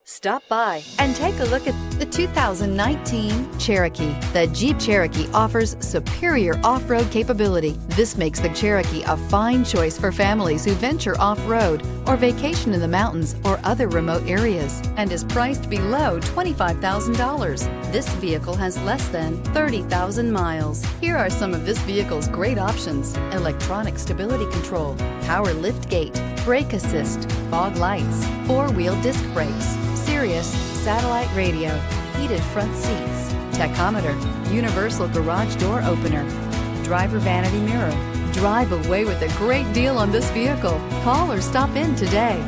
Stop by and take a look at the 2019 Cherokee. The Jeep Cherokee offers superior off-road capability. This makes the Cherokee a fine choice for families who venture off-road or vacation in the mountains or other remote areas, and is priced below $25,000. This vehicle has less than 30,000 miles. Here are some of this vehicle's great options: electronic stability control, power lift gate, brake assist, fog lights, four-wheel disc brakes, Sirius satellite radio, heated front seats, tachometer, universal garage door opener, driver vanity mirror. Drive away with a great deal on this vehicle. Call or stop in today.